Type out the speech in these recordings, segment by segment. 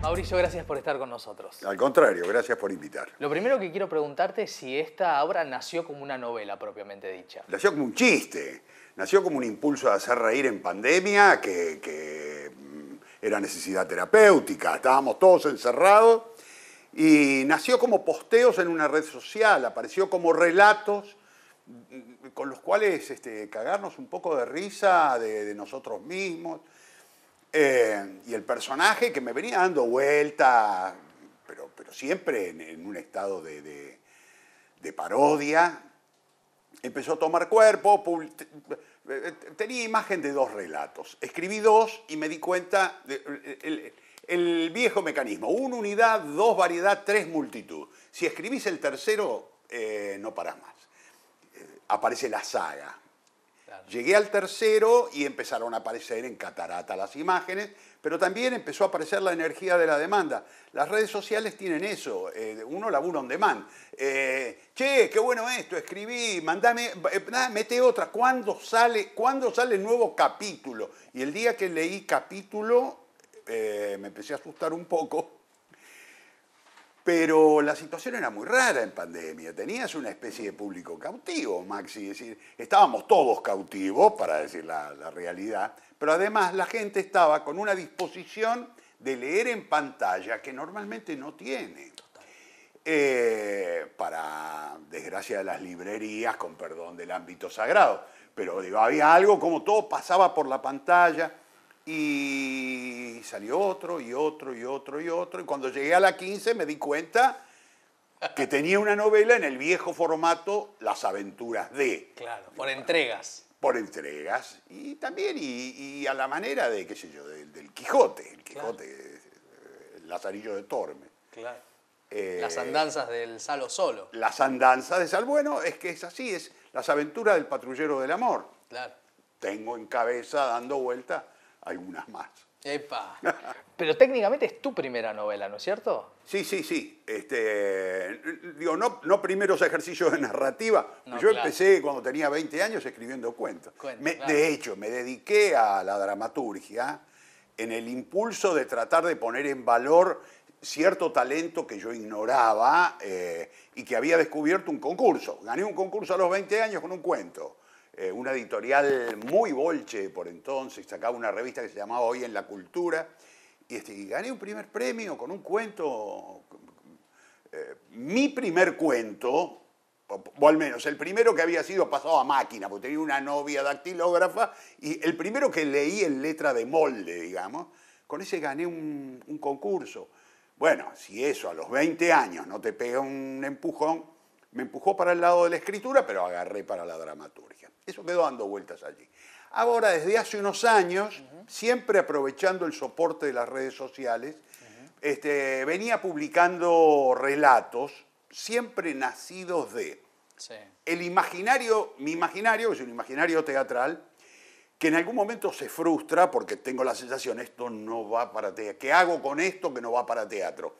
Mauricio, gracias por estar con nosotros. Al contrario, gracias por invitar. Lo primero que quiero preguntarte es si esta obra nació como una novela propiamente dicha. Nació como un chiste, nació como un impulso de hacer reír en pandemia, que era necesidad terapéutica, estábamos todos encerrados, y nació como posteos en una red social, apareció como relatos con los cuales cagarnos un poco de risa de nosotros mismos. Y el personaje que me venía dando vuelta, pero siempre en un estado de parodia, empezó a tomar cuerpo. Tenía imagen de 2 relatos. Escribí 2 y me di cuenta el viejo mecanismo. 1 unidad, 2 variedad, 3 multitud. Si escribís el tercero, no parás más. Aparece la saga. Claro. Llegué al tercero y empezaron a aparecer en catarata las imágenes, pero también empezó a aparecer la energía de la demanda. Las redes sociales tienen eso, uno labura on demand. Che, qué bueno esto, escribí, mandame, mete otra, ¿cuándo sale el nuevo capítulo? Y el día que leí capítulo, me empecé a asustar un poco. Pero la situación era muy rara en pandemia. Tenías una especie de público cautivo, Maxi. Es decir, estábamos todos cautivos, para decir la realidad, pero además la gente estaba con una disposición de leer en pantalla que normalmente no tiene. Para desgracia de las librerías, con perdón del ámbito sagrado. Pero digo, había algo como todo pasaba por la pantalla. Y salió otro, y otro, y otro, y otro. Y cuando llegué a la 15 me di cuenta que tenía una novela en el viejo formato Las aventuras de. Claro, por entregas. Por entregas. Y también, y a la manera de, qué sé yo, del Quijote. El Quijote, claro. El Lazarillo de Tormes. Claro. Las andanzas del Salo Solo. Las andanzas de Sal. Bueno, es que es así, es Las aventuras del patrullero del amor. Claro. Tengo en cabeza, dando vuelta, algunas más. ¡Epa! Pero técnicamente es tu primera novela, ¿no es cierto? Sí, sí, sí. Digo, no primeros ejercicios de narrativa. No, yo claro. Empecé cuando tenía 20 años escribiendo cuentos. Claro. De hecho, me dediqué a la dramaturgia en el impulso de tratar de poner en valor cierto talento que yo ignoraba y que había descubierto un concurso. Gané un concurso a los 20 años con un cuento. Una editorial muy bolche por entonces, sacaba una revista que se llamaba Hoy en la Cultura, y gané un primer premio con un cuento, mi primer cuento, o al menos el primero que había sido pasado a máquina, porque tenía una novia dactilógrafa, y el primero que leí en letra de molde, digamos, con ese gané un concurso. Bueno, si eso a los 20 años no te pega un empujón, me empujó para el lado de la escritura, pero agarré para la dramaturgia. Eso quedó dando vueltas allí. Ahora, desde hace unos años, siempre aprovechando el soporte de las redes sociales, venía publicando relatos, siempre nacidos de el imaginario, mi imaginario, que es un imaginario teatral, que en algún momento se frustra porque tengo la sensación, esto no va para teatro. ¿Qué hago con esto que no va para teatro?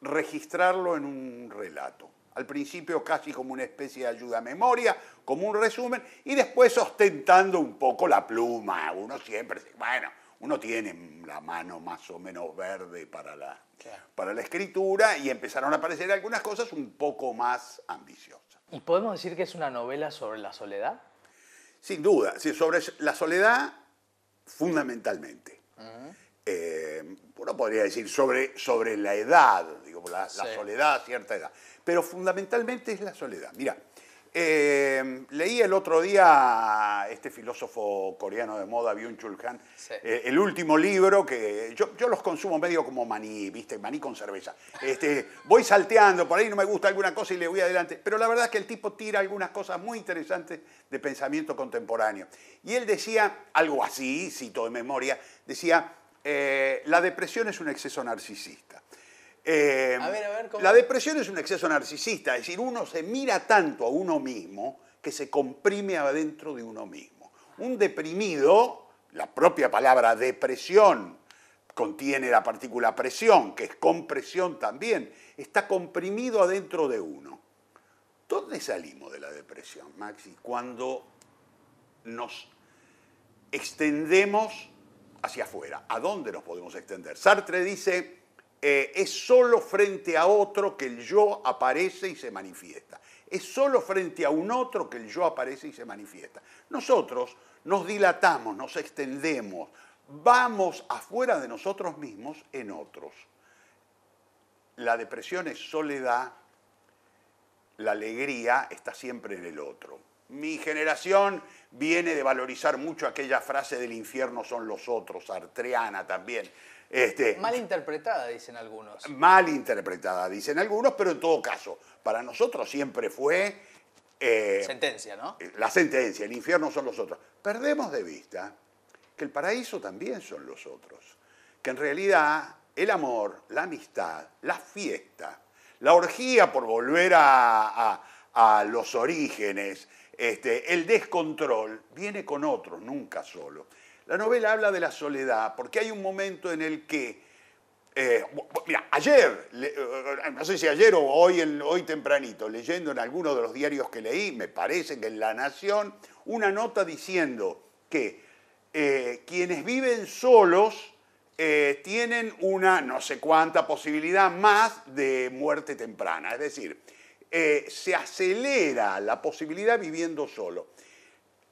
Registrarlo en un relato. Al principio casi como una especie de ayuda a memoria, como un resumen, y después ostentando un poco la pluma. Uno siempre, bueno, uno tiene la mano más o menos verde para la escritura, y empezaron a aparecer algunas cosas un poco más ambiciosas. ¿Y podemos decir que es una novela sobre la soledad? Sin duda, sí, sobre la soledad fundamentalmente. Uno podría decir sobre la edad, digo, la soledad a cierta edad. Pero fundamentalmente es la soledad. Mira, leí el otro día a este filósofo coreano de moda, Byung-Chul Han, el último libro que yo los consumo medio como maní, ¿viste? Maní con cerveza. Voy salteando, por ahí no me gusta alguna cosa y le voy adelante. Pero la verdad es que el tipo tira algunas cosas muy interesantes de pensamiento contemporáneo. Y él decía algo así, cito de memoria, decía, la depresión es un exceso narcisista. A ver, ¿cómo? La depresión es un exceso narcisista, es decir, uno se mira tanto a uno mismo que se comprime adentro de uno mismo. Un deprimido, la propia palabra depresión contiene la partícula presión, que es compresión también, está comprimido adentro de uno. ¿Dónde salimos de la depresión, Maxi? Cuando nos extendemos hacia afuera. ¿A dónde nos podemos extender? Sartre dice, es solo frente a otro que el yo aparece y se manifiesta. Es solo frente a un otro que el yo aparece y se manifiesta. Nosotros nos dilatamos, nos extendemos, vamos afuera de nosotros mismos en otros. La depresión es soledad, la alegría está siempre en el otro. Mi generación viene de valorizar mucho aquella frase del infierno son los otros, sartreana también. Mal interpretada, dicen algunos. Mal interpretada, dicen algunos, pero en todo caso, para nosotros siempre fue... sentencia, ¿no? La sentencia, el infierno son los otros. Perdemos de vista que el paraíso también son los otros. Que en realidad el amor, la amistad, la fiesta, la orgía por volver a los orígenes, el descontrol, viene con otros, nunca solo. La novela habla de la soledad porque hay un momento en el que, mira, ayer, no sé si ayer o hoy tempranito, leyendo en alguno de los diarios que leí, me parece que en La Nación, una nota diciendo que quienes viven solos tienen una no sé cuánta posibilidad más de muerte temprana. Es decir, se acelera la posibilidad viviendo solo.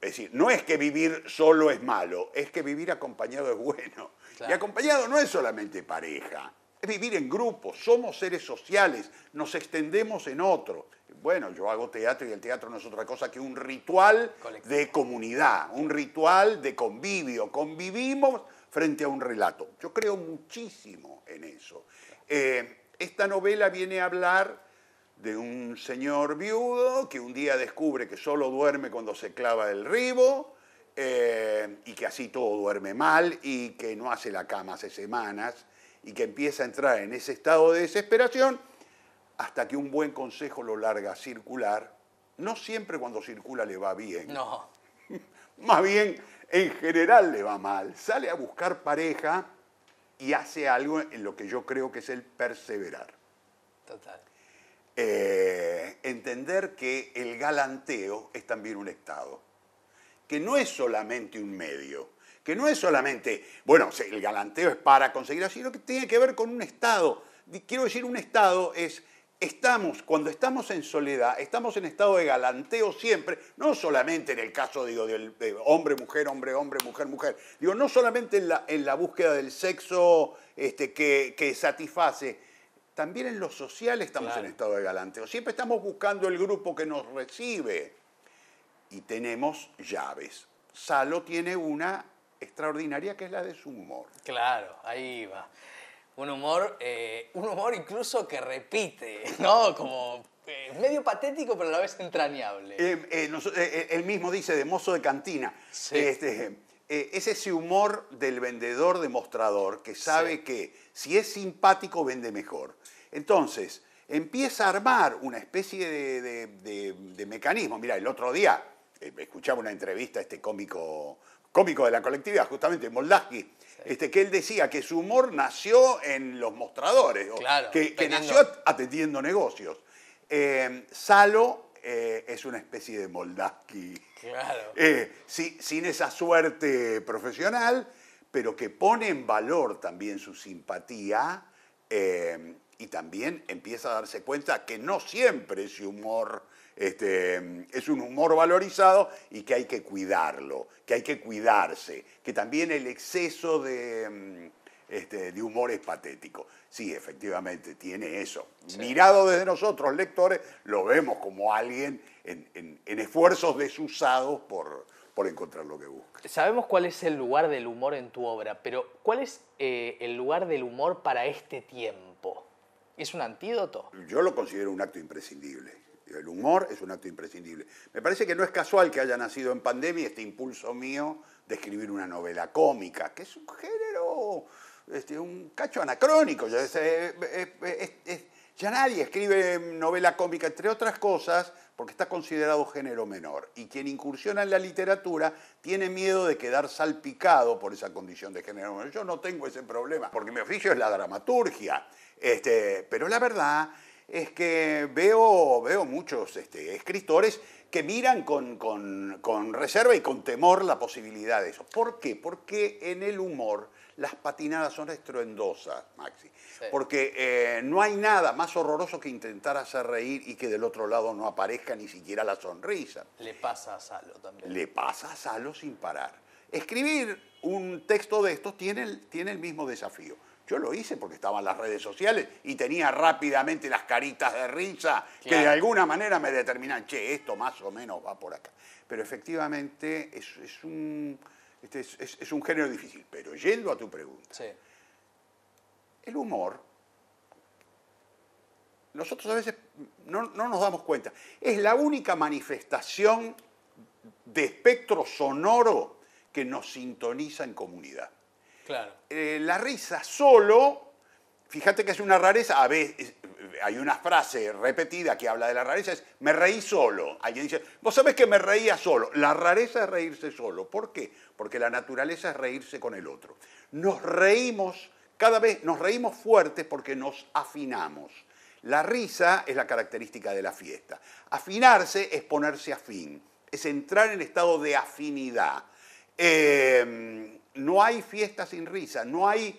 Es decir, no es que vivir solo es malo, es que vivir acompañado es bueno. Claro. Y acompañado no es solamente pareja, es vivir en grupo, somos seres sociales, nos extendemos en otro. Bueno, yo hago teatro y el teatro no es otra cosa que un ritual de comunidad, un ritual de convivio. Convivimos frente a un relato. Yo creo muchísimo en eso. Esta novela viene a hablar de un señor viudo que un día descubre que solo duerme cuando se clava el ribo y que así todo duerme mal y que no hace la cama hace semanas y que empieza a entrar en ese estado de desesperación hasta que un buen consejo lo larga a circular. No siempre cuando circula le va bien. No. Más bien, en general le va mal. Sale a buscar pareja y hace algo en lo que yo creo que es el perseverar. Total. Entender que el galanteo es también un estado, que no es solamente un medio, que no es solamente, bueno, el galanteo es para conseguir, sino que tiene que ver con un estado. Quiero decir, un estado es, cuando estamos en soledad, estamos en estado de galanteo siempre, no solamente en el caso, digo, de hombre, mujer, hombre, hombre, mujer, mujer, digo, no solamente en la búsqueda del sexo que satisface. También en lo social estamos en estado de galanteo. Siempre estamos buscando el grupo que nos recibe. Y tenemos llaves. Salo tiene una extraordinaria que es la de su humor. Claro, ahí va. Un humor incluso que repite, ¿no? Como medio patético, pero a la vez entrañable. Él mismo dice de mozo de cantina. Sí. Es ese humor del vendedor de mostrador que sabe que si es simpático vende mejor. Entonces, empieza a armar una especie de mecanismo. Mira, el otro día escuchaba una entrevista a este cómico de la colectividad, justamente Moldaski, que él decía que su humor nació en los mostradores, claro, que nació atendiendo negocios. Salo es una especie de Moldaski. Claro. Sin esa suerte profesional, pero que pone en valor también su simpatía y también empieza a darse cuenta que no siempre ese humor es un humor valorizado y que hay que cuidarlo, que hay que cuidarse, que también el exceso de humor es patético. Sí, efectivamente, tiene eso. Sí. Mirado desde nosotros, lectores, lo vemos como alguien en esfuerzos desusados por encontrar lo que busca. Sabemos cuál es el lugar del humor en tu obra, pero ¿cuál es el lugar del humor para este tiempo? ¿Es un antídoto? Yo lo considero un acto imprescindible. El humor es un acto imprescindible. Me parece que no es casual que haya nacido en pandemia este impulso mío de escribir una novela cómica, que es un género, un cacho anacrónico. Ya nadie escribe novela cómica, entre otras cosas, porque está considerado género menor. Y quien incursiona en la literatura tiene miedo de quedar salpicado por esa condición de género menor. Yo no tengo ese problema, porque mi oficio es la dramaturgia. Pero la verdad es que veo muchos escritores que miran con reserva y con temor la posibilidad de eso. ¿Por qué? Porque en el humor las patinadas son estruendosas, Maxi. Sí. Porque no hay nada más horroroso que intentar hacer reír y que del otro lado no aparezca ni siquiera la sonrisa. Le pasa a Salo también. Le pasa a Salo sin parar. Escribir un texto de estos tiene el mismo desafío. Yo lo hice porque estaba en las redes sociales y tenía rápidamente las caritas de risa que de alguna manera me determinan, che, esto más o menos va por acá. Pero efectivamente es un género difícil. Pero yendo a tu pregunta, sí. El humor, nosotros a veces no nos damos cuenta, es la única manifestación de espectro sonoro que nos sintoniza en comunidad. Claro. La risa solo, fíjate que es una rareza, a veces hay una frase repetida que habla de la rareza, es me reí solo. Alguien dice, vos sabés que me reía solo. La rareza es reírse solo. ¿Por qué? Porque la naturaleza es reírse con el otro. Nos reímos, cada vez nos reímos fuertes porque nos afinamos. La risa es la característica de la fiesta. Afinarse es ponerse afín, es entrar en estado de afinidad. No hay fiesta sin risa, no hay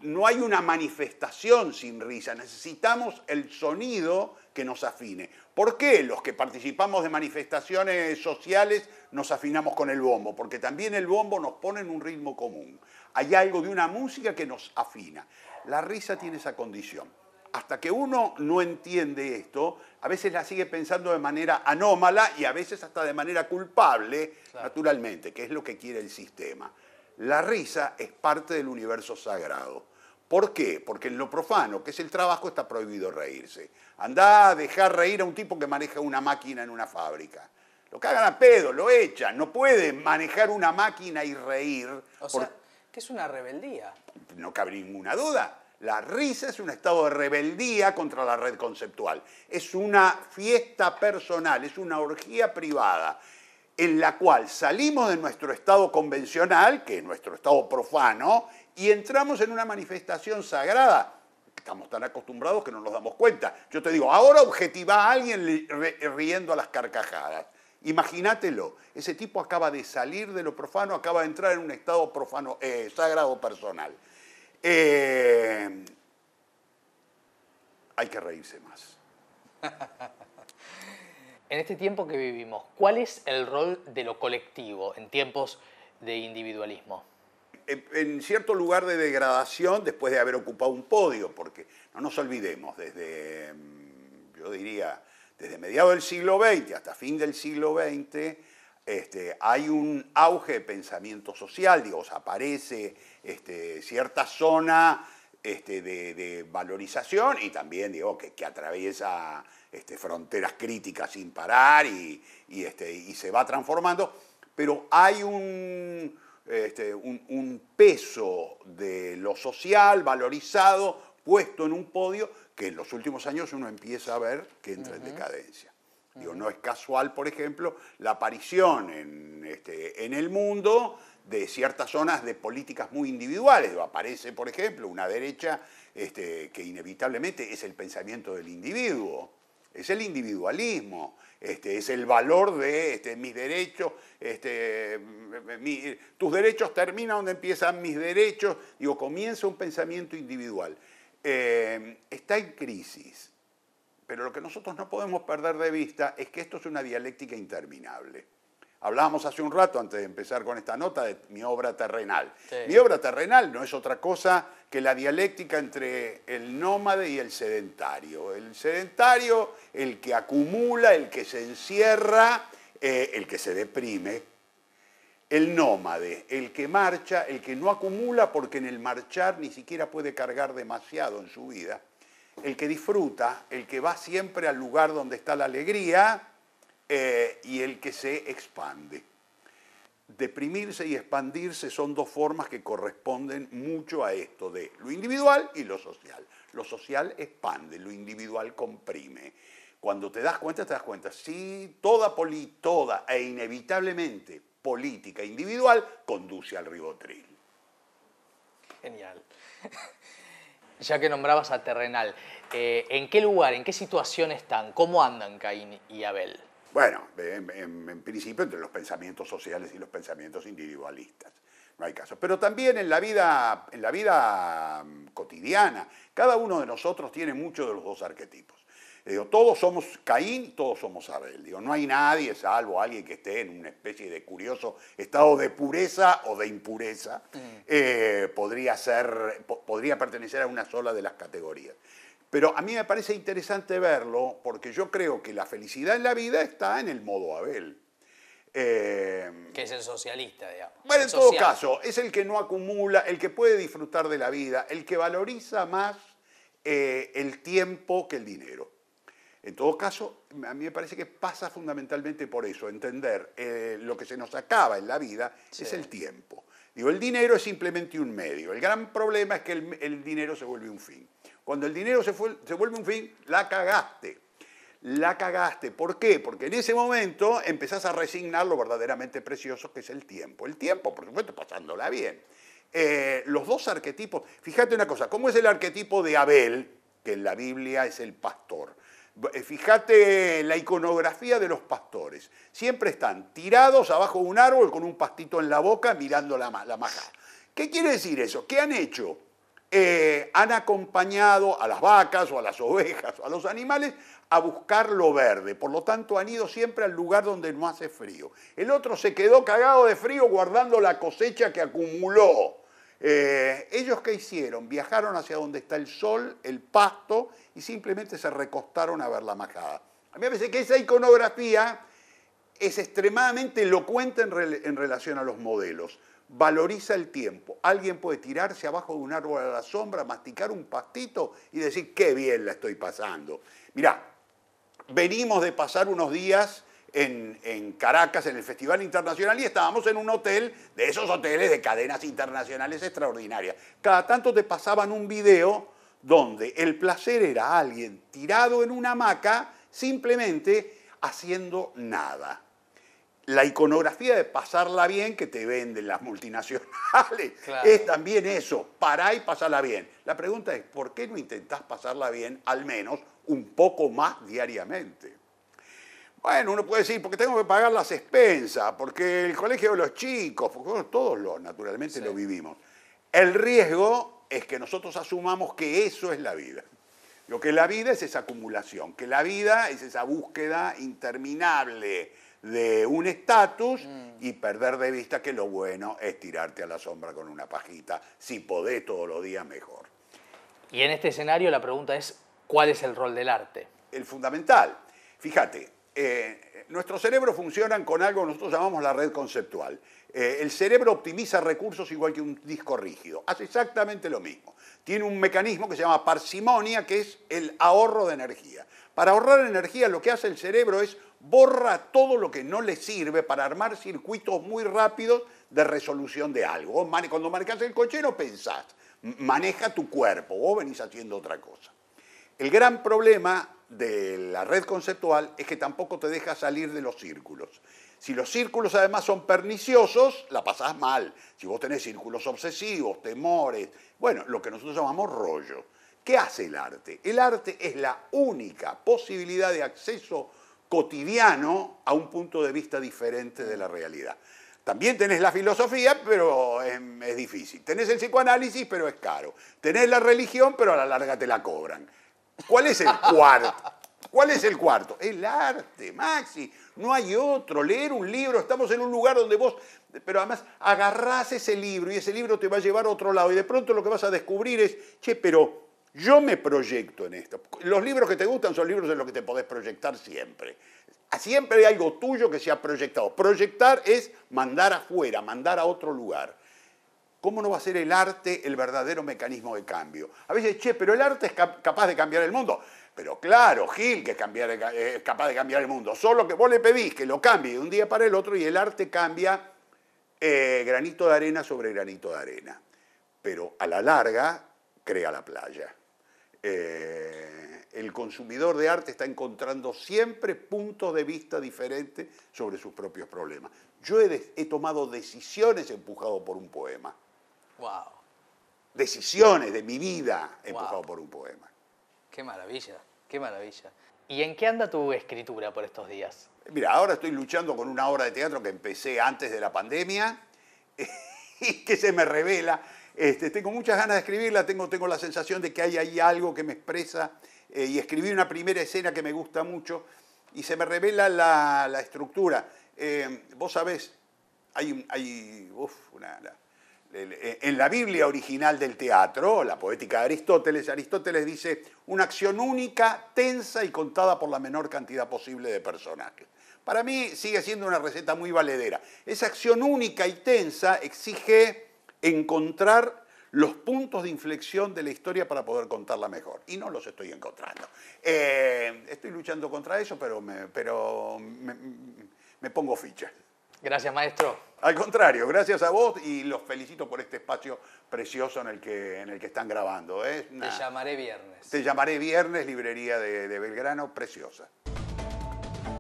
una manifestación sin risa. Necesitamos el sonido que nos afine. ¿Por qué los que participamos de manifestaciones sociales nos afinamos con el bombo? Porque también el bombo nos pone en un ritmo común. Hay algo de una música que nos afina. La risa tiene esa condición. Hasta que uno no entiende esto, a veces la sigue pensando de manera anómala y a veces hasta de manera culpable, claro, naturalmente, que es lo que quiere el sistema. La risa es parte del universo sagrado. ¿Por qué? Porque en lo profano, que es el trabajo, está prohibido reírse. Andá a dejar reír a un tipo que maneja una máquina en una fábrica. Lo cagan a pedo, lo echan. No puede manejar una máquina y reír. O sea, que es una rebeldía. No cabe ninguna duda. La risa es un estado de rebeldía contra la red conceptual. Es una fiesta personal, es una orgía privada en la cual salimos de nuestro estado convencional, que es nuestro estado profano, y entramos en una manifestación sagrada. Estamos tan acostumbrados que no nos damos cuenta. Yo te digo, ahora objetiva a alguien riendo a las carcajadas. Imagínatelo, ese tipo acaba de salir de lo profano, acaba de entrar en un estado profano, sagrado personal. Hay que reírse más. En este tiempo que vivimos, ¿cuál es el rol de lo colectivo en tiempos de individualismo? En cierto lugar de degradación después de haber ocupado un podio, porque no nos olvidemos, yo diría, desde mediados del siglo XX hasta fin del siglo XX, hay un auge de pensamiento social, digo, aparece cierta zona de valorización y también digo, que atraviesa fronteras críticas sin parar y se va transformando, pero hay un peso de lo social valorizado, puesto en un podio, que en los últimos años uno empieza a ver que entra en decadencia. Digo, no es casual, por ejemplo, la aparición en el mundo de ciertas zonas de políticas muy individuales. Aparece, por ejemplo, una derecha que inevitablemente es el pensamiento del individuo, es el individualismo, es el valor de mis derechos, tus derechos terminan donde empiezan mis derechos. Digo, comienza un pensamiento individual. Está en crisis. Pero lo que nosotros no podemos perder de vista es que esto es una dialéctica interminable. Hablábamos hace un rato, antes de empezar con esta nota, de mi obra terrenal. Sí. Mi obra terrenal no es otra cosa que la dialéctica entre el nómade y el sedentario. El sedentario, el que acumula, el que se encierra, el que se deprime. El nómade, el que marcha, el que no acumula porque en el marchar ni siquiera puede cargar demasiado en su vida. El que disfruta, el que va siempre al lugar donde está la alegría y el que se expande. Deprimirse y expandirse son dos formas que corresponden mucho a esto de lo individual y lo social. Lo social expande, lo individual comprime. Cuando te das cuenta, sí, toda e inevitablemente política individual conduce al ribotril. Genial. Ya que nombrabas a Terrenal, ¿en qué lugar, en qué situación están? ¿Cómo andan Caín y Abel? Bueno, en principio entre los pensamientos sociales y los pensamientos individualistas. No hay caso. Pero también en la vida cotidiana, cada uno de nosotros tiene muchos de los dos arquetipos. Digo, todos somos Caín, todos somos Abel. Digo, no hay nadie, salvo alguien que esté en una especie de curioso estado de pureza o de impureza, podría pertenecer a una sola de las categorías. Pero a mí me parece interesante verlo porque yo creo que la felicidad en la vida está en el modo Abel. Que es el socialista, digamos. Bueno, en todo caso, es el que no acumula, el que puede disfrutar de la vida, el que valoriza más el tiempo que el dinero. En todo caso, a mí me parece que pasa fundamentalmente por eso, entender lo que se nos acaba en la vida es el tiempo. Digo, el dinero es simplemente un medio. El gran problema es que el dinero se vuelve un fin. Cuando el dinero se vuelve un fin, la cagaste. La cagaste. ¿Por qué? Porque en ese momento empezás a resignar lo verdaderamente precioso que es el tiempo. El tiempo, por supuesto, pasándola bien. Los dos arquetipos, fíjate una cosa, ¿cómo es el arquetipo de Abel, que en la Biblia es el pastor? Fíjate la iconografía de los pastores. Siempre están tirados abajo de un árbol con un pastito en la boca mirando la majada. ¿Qué quiere decir eso? ¿Qué han hecho? Han acompañado a las vacas o a las ovejas o a los animales a buscar lo verde. Por lo tanto, han ido siempre al lugar donde no hace frío. El otro se quedó cagado de frío guardando la cosecha que acumuló. ¿Ellos qué hicieron? Viajaron hacia donde está el sol, el pasto, y simplemente se recostaron a ver la majada. A mí me parece que esa iconografía es extremadamente elocuente en relación a los modelos. Valoriza el tiempo. Alguien puede tirarse abajo de un árbol a la sombra, masticar un pastito y decir, qué bien la estoy pasando. Mirá, venimos de pasar unos días en Caracas, en el Festival Internacional, y estábamos en un hotel, de esos hoteles de cadenas internacionales extraordinarias. Cada tanto te pasaban un video donde el placer era alguien tirado en una hamaca, simplemente haciendo nada. La iconografía de pasarla bien que te venden las multinacionales, claro, es también eso, pará y pasarla bien. La pregunta es, ¿por qué no intentás pasarla bien al menos un poco más diariamente? Bueno, uno puede decir, porque tengo que pagar las expensas, porque el colegio de los chicos, porque bueno, todos naturalmente lo vivimos. El riesgo es que nosotros asumamos que eso es la vida. Lo que la vida es esa acumulación, que la vida es esa búsqueda interminable de un estatus y perder de vista que lo bueno es tirarte a la sombra con una pajita. Si podés todos los días, mejor. Y en este escenario la pregunta es, ¿cuál es el rol del arte? El fundamental. Fíjate, nuestro cerebro funciona con algo que nosotros llamamos la red conceptual. El cerebro optimiza recursos igual que un disco rígido. Hace exactamente lo mismo. Tiene un mecanismo que se llama parsimonia, que es el ahorro de energía. Para ahorrar energía lo que hace el cerebro es borra todo lo que no le sirve para armar circuitos muy rápidos de resolución de algo. Vos cuando manejás el coche no pensás, maneja tu cuerpo, vos venís haciendo otra cosa. El gran problema de la red conceptual es que tampoco te deja salir de los círculos. Si los círculos además son perniciosos, la pasás mal. Si vos tenés círculos obsesivos, temores, bueno, lo que nosotros llamamos rollo. ¿Qué hace el arte? El arte es la única posibilidad de acceso cotidiano a un punto de vista diferente de la realidad. También tenés la filosofía, pero es difícil. Tenés el psicoanálisis, pero es caro. Tenés la religión, pero a la larga te la cobran. ¿Cuál es el cuarto? ¿Cuál es el cuarto? El arte, Maxi. No hay otro. Leer un libro, estamos en un lugar donde vos, pero además agarrás ese libro y ese libro te va a llevar a otro lado y de pronto lo que vas a descubrir es, che, pero yo me proyecto en esto. Los libros que te gustan son libros en los que te podés proyectar siempre. Siempre hay algo tuyo que se ha proyectado. Proyectar es mandar afuera, mandar a otro lugar. ¿Cómo no va a ser el arte el verdadero mecanismo de cambio? A veces, che, pero el arte es capaz de cambiar el mundo. Pero claro, Gil, que es capaz de cambiar el mundo. Solo que vos le pedís que lo cambie de un día para el otro y el arte cambia granito de arena sobre granito de arena. Pero a la larga crea la playa. El consumidor de arte está encontrando siempre puntos de vista diferentes sobre sus propios problemas. Yo he tomado decisiones empujado por un poema. Wow. decisiones de mi vida empujado por un poema. Qué maravilla, qué maravilla. ¿Y en qué anda tu escritura por estos días? Mira, ahora estoy luchando con una obra de teatro que empecé antes de la pandemia y que se me revela. Tengo muchas ganas de escribirla, tengo la sensación de que hay ahí algo que me expresa y escribí una primera escena que me gusta mucho y se me revela la estructura. Vos sabés, en la Biblia original del teatro, la poética de Aristóteles dice una acción única, tensa y contada por la menor cantidad posible de personajes. Para mí sigue siendo una receta muy valedera. Esa acción única y tensa exige encontrar los puntos de inflexión de la historia para poder contarla mejor. Y no los estoy encontrando. Estoy luchando contra eso, pero me pongo ficha. Gracias, maestro. Al contrario, gracias a vos y los felicito por este espacio precioso en el que están grabando. Te llamaré viernes. Te llamaré viernes, librería de Belgrano, preciosa.